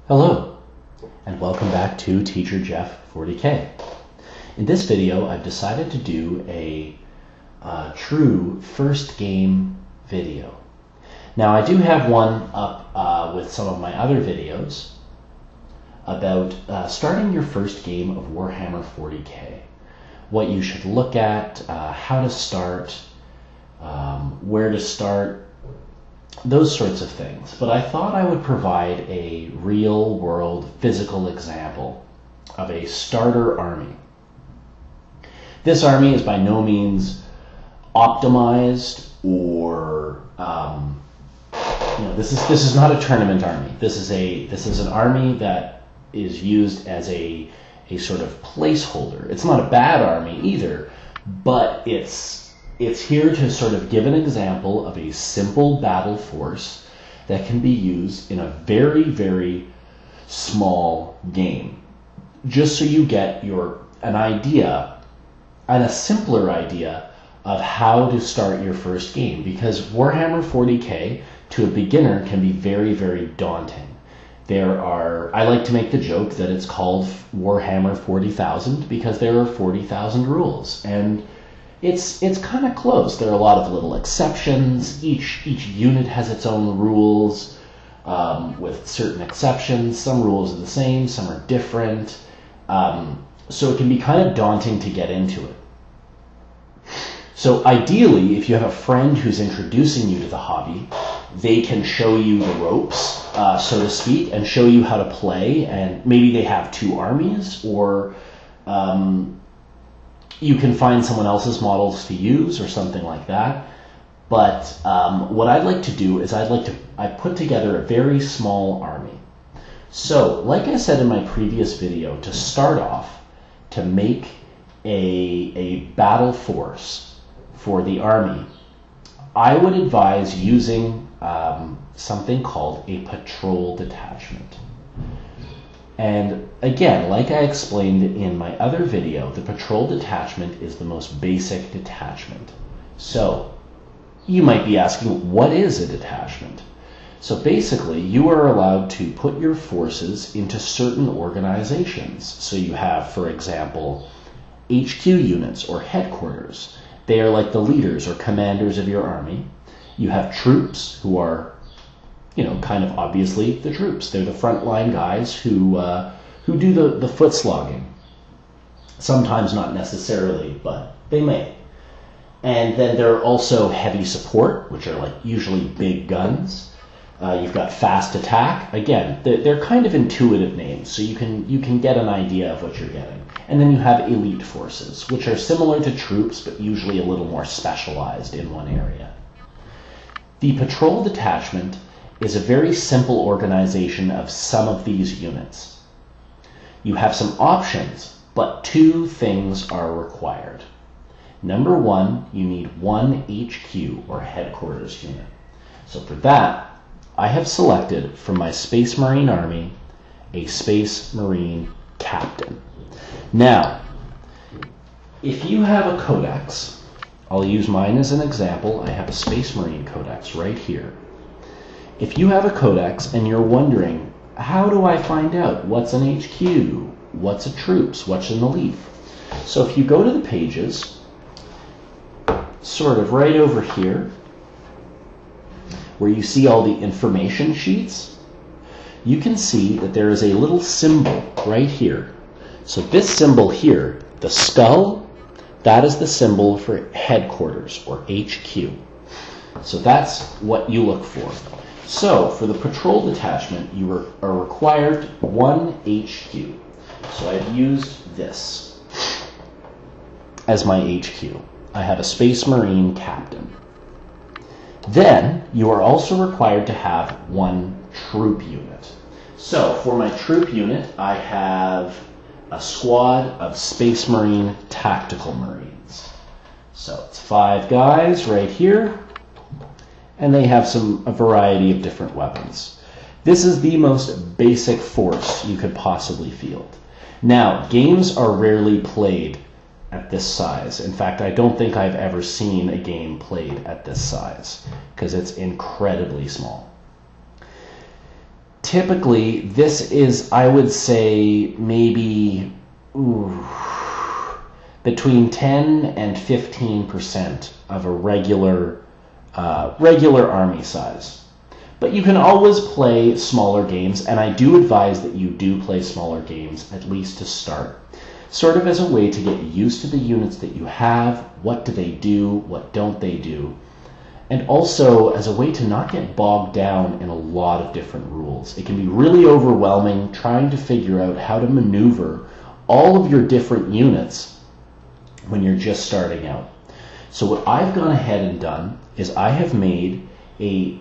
Hello, and welcome back to Teacher Jeff 40K. In this video, I've decided to do a true first game video. Now, I do have one up with some of my other videos about starting your first game of Warhammer 40K. What you should look at, how to start, where to start, those sorts of things. But I thought I would provide a real-world physical example of a starter army. This army is by no means optimized or this is not a tournament army. This is an army that is used as a sort of placeholder. It's not a bad army either, but it's here to sort of give an example of a simple battle force that can be used in a very, very small game. Just so you get an idea, and a simpler idea, of how to start your first game. Because Warhammer 40K, to a beginner, can be very, very daunting. I like to make the joke that it's called Warhammer 40,000 because there are 40,000 rules. And it's kind of close. There are a lot of little exceptions. Each unit has its own rules with certain exceptions. Some rules are the same, some are different. So it can be kind of daunting to get into it. So ideally, if you have a friend who's introducing you to the hobby, they can show you the ropes, so to speak, and show you how to play. And maybe they have two armies, or you can find someone else's models to use or something like that. But what I'd like to do is I put together a very small army. So, like I said in my previous video, to start off, to make a battle force for the army, I would advise using something called a patrol detachment. And again, like I explained in my other video, the patrol detachment is the most basic detachment. So you might be asking, what is a detachment? So basically, you are allowed to put your forces into certain organizations. So you have, for example, HQ units or headquarters. They are like the leaders or commanders of your army. You have troops who are, kind of obviously the troops. They're the frontline guys who do the foot slogging. Sometimes not necessarily, but they may. And then there are also heavy support, which are like usually big guns. You've got fast attack. Again, they're kind of intuitive names, so you can get an idea of what you're getting. And then you have elite forces, which are similar to troops, but usually a little more specialized in one area. The patrol detachment is a very simple organization of some of these units. You have some options, but two things are required. Number one, you need one HQ or headquarters unit. So for that, I have selected from my Space Marine army a Space Marine captain. Now, if you have a codex, I'll use mine as an example. I have a Space Marine codex right here. If you have a codex and you're wondering, how do I find out what's an HQ, what's a troops, what's an elite? So if you go to the pages, sort of right over here, where you see all the information sheets, you can see that there is a little symbol right here. So this symbol here, the skull, that is the symbol for headquarters or HQ. So that's what you look for. So for the patrol detachment, you are required one HQ. So I've used this as my HQ. I have a Space Marine captain. Then you are also required to have one troop unit. So for my troop unit, I have a squad of Space Marine Tactical Marines. So it's 5 guys right here, and they have a variety of different weapons. This is the most basic force you could possibly field. Now, games are rarely played at this size. In fact, I don't think I've ever seen a game played at this size because it's incredibly small. typically this is, I would say, maybe between 10 and 15% of a regular army size. But you can always play smaller games, and I do advise that you do play smaller games, at least to start, sort of as a way to get used to the units that you have, what do they do, what don't they do, and also as a way to not get bogged down in a lot of different rules. It can be really overwhelming trying to figure out how to maneuver all of your different units when you're just starting out. So what I've gone ahead and done is I have made a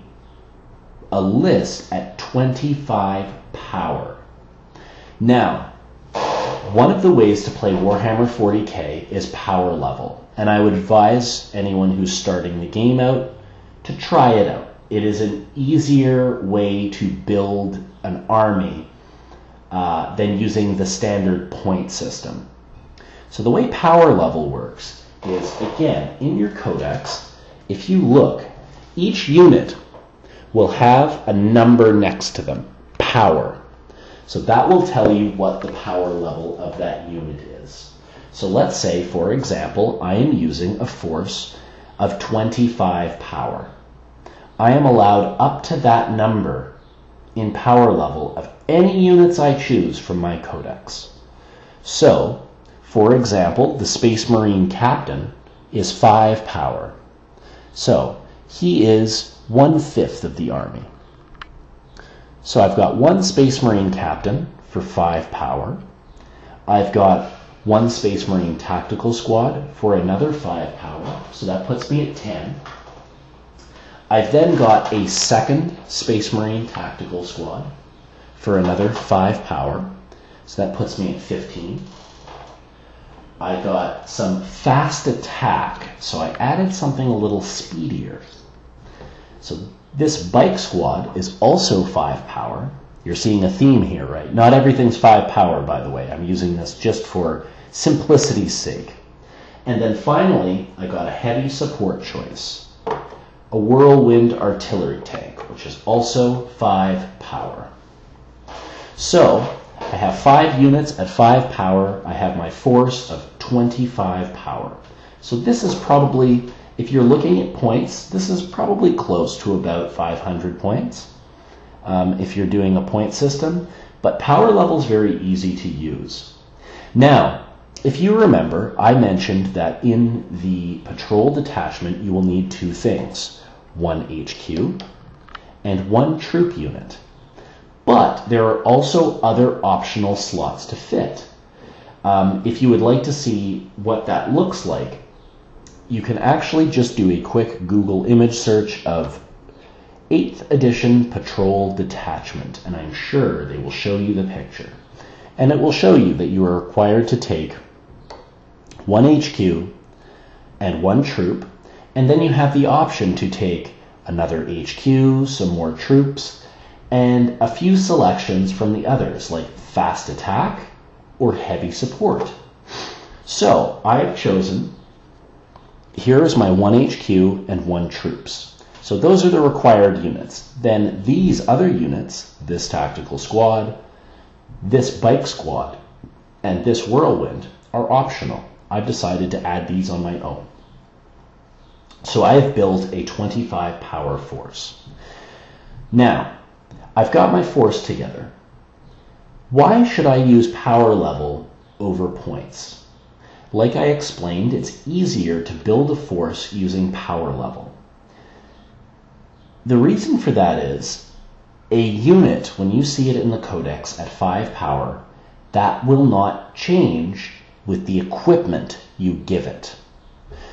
list at 25 power. Now, one of the ways to play Warhammer 40k is power level, and I would advise anyone who's starting the game out to try it out. It is an easier way to build an army than using the standard point system. So the way power level works is, again, in your codex, if you look, each unit will have a number next to them, power. So that will tell you what the power level of that unit is. So let's say, for example, I am using a force of 25 power. I am allowed up to that number in power level of any units I choose from my codex. So, for example, the Space Marine Captain is 5 power. So he is 1/5 of the army. So I've got one Space Marine Captain for 5 power. I've got one Space Marine Tactical Squad for another 5 power, so that puts me at 10. I've then got a second Space Marine Tactical Squad for another 5 power, so that puts me at 15. I got some fast attack, so I added something a little speedier. So this bike squad is also 5 power. You're seeing a theme here, right? Not everything's 5 power, by the way. I'm using this just for simplicity's sake. And then finally, I got a heavy support choice. A whirlwind artillery tank, which is also 5 power. So I have 5 units at 5 power. I have my force of 25 power. So this is probably, if you're looking at points, this is probably close to about 500 points if you're doing a point system. But power level is very easy to use. Now, if you remember, I mentioned that in the patrol detachment, you will need 2 things, 1 HQ and 1 troop unit. But there are also other optional slots to fit. If you would like to see what that looks like, you can actually just do a quick Google image search of 8th edition patrol detachment, and I'm sure they will show you the picture. And it will show you that you are required to take 1 HQ and 1 troop, and then you have the option to take another HQ, some more troops, and a few selections from the others, like fast attack or heavy support. So I have chosen, here is my 1 HQ and 1 troops. So those are the required units. Then these other units, this tactical squad, this bike squad, and this whirlwind are optional. I've decided to add these on my own. So I have built a 25 power force. Now, I've got my force together. Why should I use power level over points? Like I explained, it's easier to build a force using power level. The reason for that is, a unit, when you see it in the codex at 5 power, that will not change with the equipment you give it.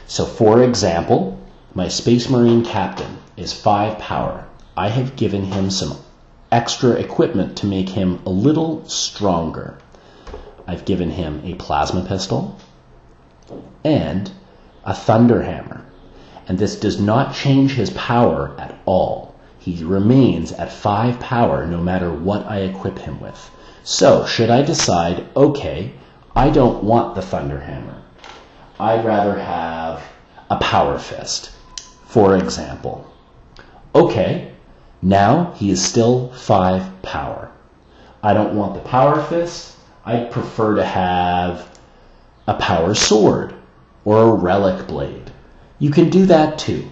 So for example, my Space Marine Captain is 5 power. I have given him some extra equipment to make him a little stronger. I've given him a plasma pistol and a thunder hammer. And this does not change his power at all. He remains at 5 power no matter what I equip him with. So should I decide, okay, I don't want the thunder hammer, I'd rather have a power fist, for example. Okay, Now he is still 5 power. I don't want the power fist. I'd prefer to have a power sword or a relic blade. You can do that too.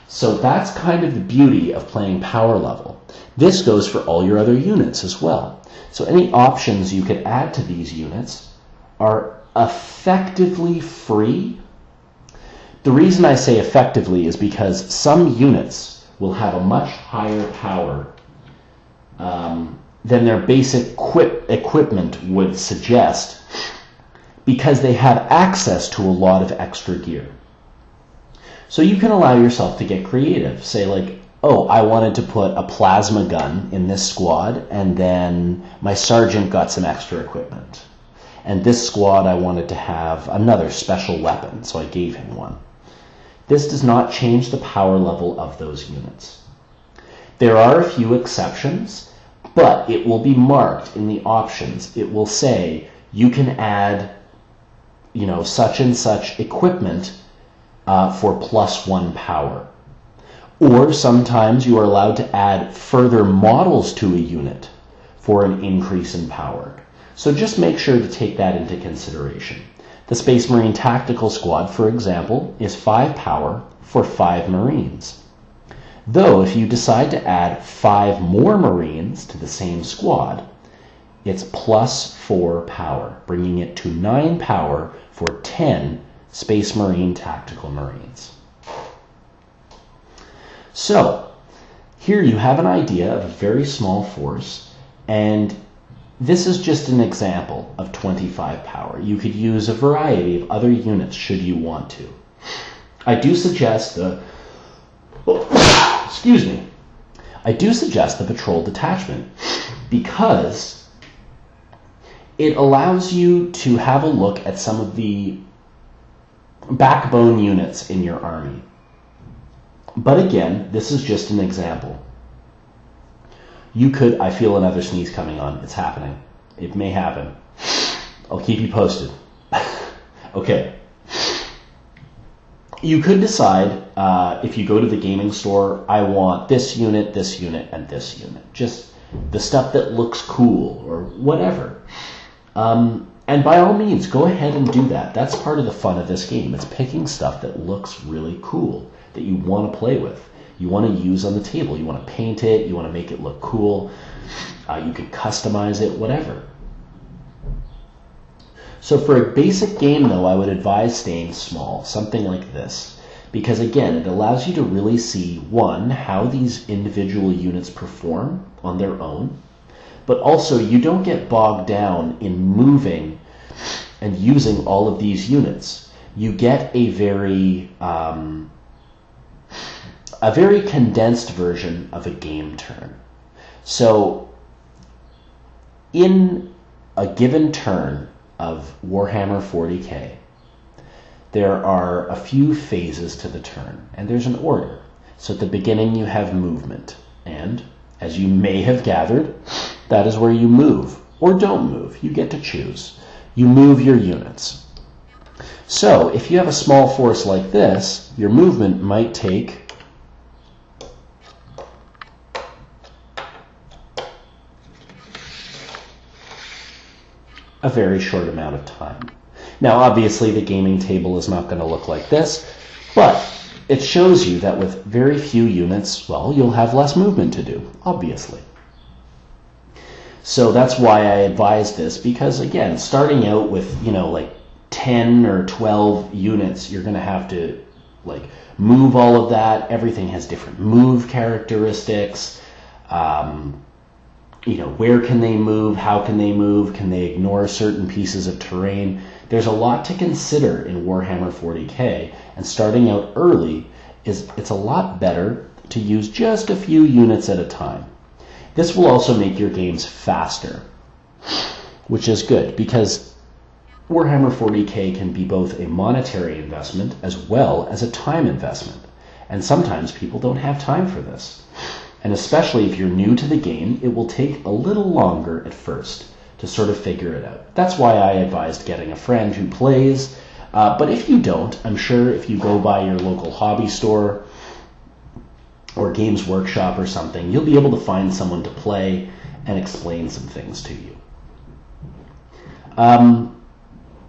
So that's kind of the beauty of playing power level. This goes for all your other units as well. So any options you could add to these units are effectively free. The reason I say effectively is because some units will have a much higher power than their basic equipment would suggest, because they have access to a lot of extra gear. So you can allow yourself to get creative. Say like, oh, I wanted to put a plasma gun in this squad, and then my sergeant got some extra equipment. And this squad I wanted to have another special weapon, so I gave him one. This does not change the power level of those units. There are a few exceptions, but it will be marked in the options. It will say you can add, such and such equipment for +1 power. Or sometimes you are allowed to add further models to a unit for an increase in power. So just make sure to take that into consideration. The Space Marine Tactical Squad, for example, is 5 power for 5 Marines. Though if you decide to add 5 more Marines to the same squad, it's +4 power, bringing it to 9 power for 10 Space Marine Tactical Marines. So, here you have an idea of a very small force, and this is just an example of 25 power. You could use a variety of other units should you want to. I do suggest the patrol detachment, because it allows you to have a look at some of the backbone units in your army. But again, this is just an example. You could, I feel another sneeze coming on. It's happening. It may happen. I'll keep you posted. Okay. You could decide, if you go to the gaming store, I want this unit, and this unit. Just the stuff that looks cool or whatever. And by all means, go ahead and do that. That's part of the fun of this game. It's picking stuff that looks really cool, that you want to play with. You want to use on the table. You want to paint it. You want to make it look cool. You could customize it, whatever. So for a basic game, though, I would advise staying small, something like this. Because again, it allows you to really see, one, how these individual units perform on their own, but also you don't get bogged down in moving and using all of these units. You get a very condensed version of a game turn. So in a given turn of Warhammer 40K, there are a few phases to the turn, and there's an order. So at the beginning you have movement, and as you may have gathered, that is where you move, or don't move. You get to choose. You move your units. So if you have a small force like this, your movement might take a very short amount of time. Now, obviously, the gaming table is not going to look like this, but it shows you that with very few units, well, you'll have less movement to do, obviously. So that's why I advise this, because, again, starting out with, like 10 or 12 units, you're going to have to, move all of that. Everything has different move characteristics. Where can they move? How can they move? Can they ignore certain pieces of terrain? There's a lot to consider in Warhammer 40K, and starting out early it's a lot better to use just a few units at a time. This will also make your games faster, which is good, because Warhammer 40K can be both a monetary investment as well as a time investment, and sometimes people don't have time for this. And especially if you're new to the game, it will take a little longer at first to sort of figure it out. That's why I advised getting a friend who plays. But if you don't, I'm sure if you go by your local hobby store, or Games Workshop or something, you'll be able to find someone to play and explain some things to you.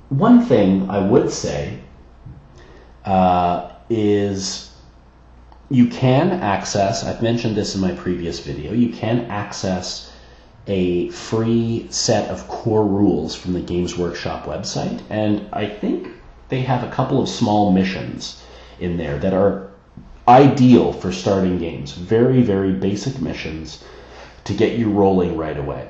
One thing I would say is you can access, I've mentioned this in my previous video, you can access a free set of core rules from the Games Workshop website, and I think they have a couple of small missions in there that are ideal for starting games. Very, very basic missions to get you rolling right away.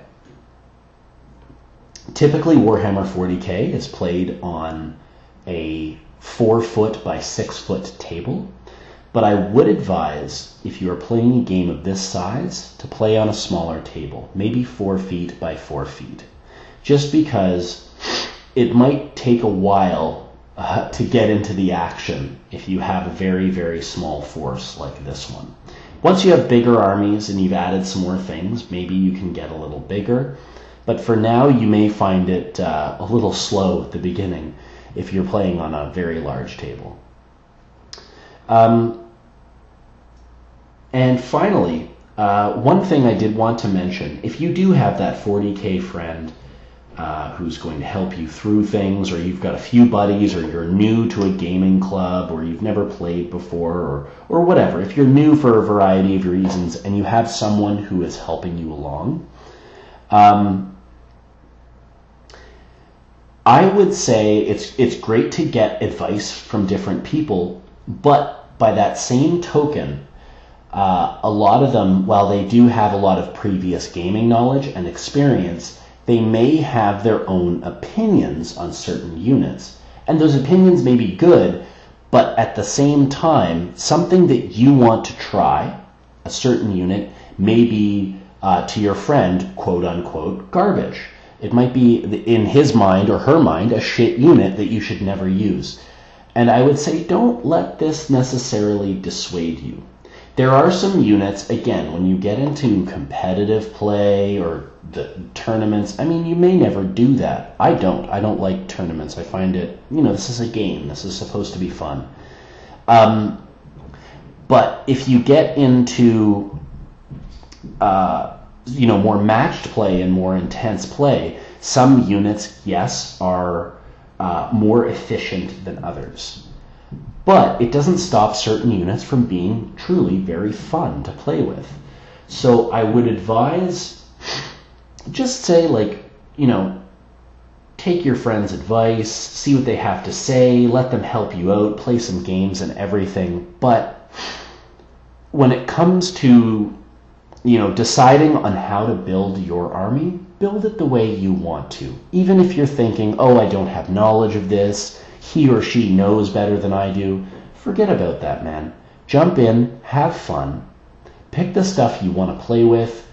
Typically, Warhammer 40k is played on a 4-foot by 6-foot table, but I would advise, if you are playing a game of this size, to play on a smaller table, maybe 4 feet by 4 feet, just because it might take a while to get into the action if you have a very, very small force like this one. Once you have bigger armies and you've added some more things, maybe you can get a little bigger. But for now, you may find it a little slow at the beginning if you're playing on a very large table. And finally, one thing I did want to mention, if you do have that 40k friend who's going to help you through things, or you've got a few buddies, or you're new to a gaming club, or you've never played before, or whatever, if you're new for a variety of reasons and you have someone who is helping you along, I would say it's great to get advice from different people, but by that same token, a lot of them, while they do have a lot of previous gaming knowledge and experience, they may have their own opinions on certain units. And those opinions may be good, but at the same time, something that you want to try, a certain unit, may be, to your friend, quote unquote, garbage. It might be, in his mind or her mind, a shit unit that you should never use. And I would say don't let this necessarily dissuade you. There are some units, again, when you get into competitive play or the tournaments, I mean, you may never do that. I don't like tournaments. I find it, this is a game. This is supposed to be fun. But if you get into, more matched play and more intense play, some units, yes, are more efficient than others. But it doesn't stop certain units from being truly very fun to play with. So I would advise, just say, take your friend's advice, see what they have to say, let them help you out, play some games and everything. But when it comes to, deciding on how to build your army, build it the way you want to. Even if you're thinking, oh, I don't have knowledge of this, he or she knows better than I do, forget about that, man. Jump in, have fun, pick the stuff you want to play with,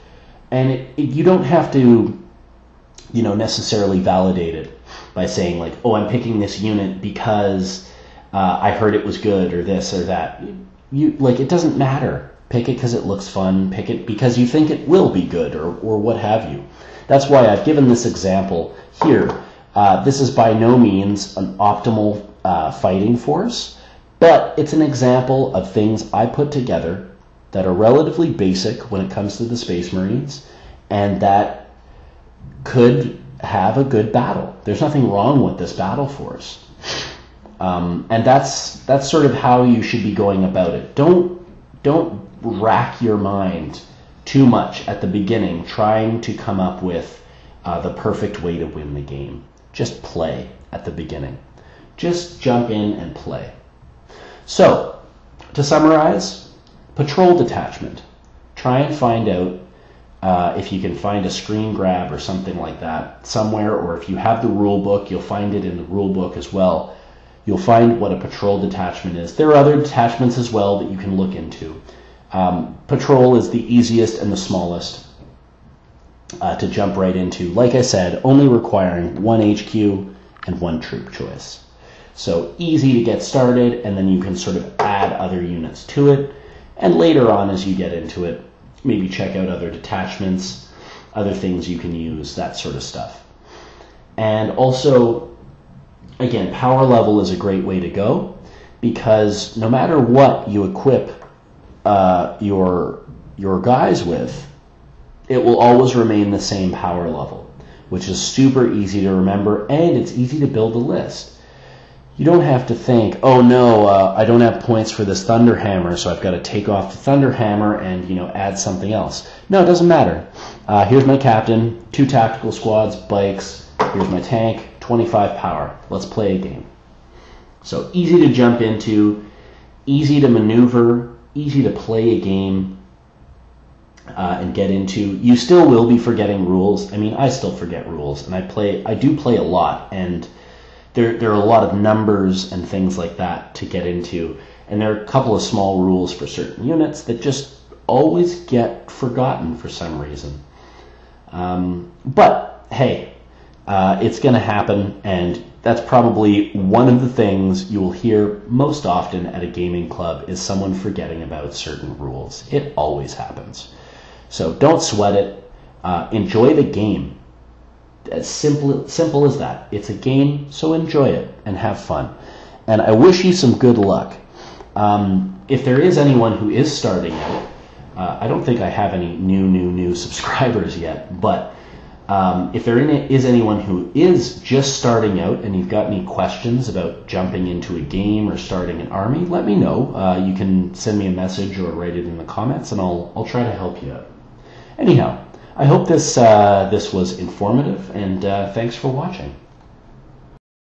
and you don't have to, necessarily validate it by saying oh, I'm picking this unit because I heard it was good or this or that. It doesn't matter. Pick it because it looks fun. Pick it because you think it will be good or what have you. That's why I've given this example here. This is by no means an optimal fighting force, but it's an example of things I put together that are relatively basic when it comes to the Space Marines, and that could have a good battle. There's nothing wrong with this battle force. And that's sort of how you should be going about it. Don't rack your mind too much at the beginning trying to come up with the perfect way to win the game. Just play at the beginning. Just jump in and play. So, to summarize, patrol detachment. Try and find out if you can find a screen grab or something like that somewhere, or if you have the rule book, you'll find it in the rule book as well. You'll find what a patrol detachment is. There are other detachments as well that you can look into. Patrol is the easiest and the smallest to jump right into. Like I said, only requiring 1 HQ and 1 troop choice. So easy to get started, and then you can sort of add other units to it. And later on, as you get into it, maybe check out other detachments, other things you can use, that sort of stuff. And also, again, power level is a great way to go, because no matter what you equip your guys with, it will always remain the same power level, which is super easy to remember, and it's easy to build a list. You don't have to think, oh no, I don't have points for this Thunder Hammer, so I've got to take off the Thunder Hammer and add something else. No, it doesn't matter. Here's my captain, 2 tactical squads, bikes. Here's my tank, 25 power. Let's play a game. So easy to jump into, easy to maneuver, easy to play a game and get into. You still will be forgetting rules. I mean, I still forget rules, and I do play a lot, and there are a lot of numbers and things like that to get into, and there are a couple of small rules for certain units that just always get forgotten for some reason. But hey, it's going to happen, and that's probably one of the things you will hear most often at a gaming club is someone forgetting about certain rules. It always happens. So don't sweat it. Enjoy the game. As simple as that. It's a game, so enjoy it and have fun. And I wish you some good luck. If there is anyone who is starting out, I don't think I have any new subscribers yet, but if there is anyone who is just starting out and you've got any questions about jumping into a game or starting an army, let me know. You can send me a message or write it in the comments, and I'll try to help you out. Anyhow, I hope this was informative, and thanks for watching.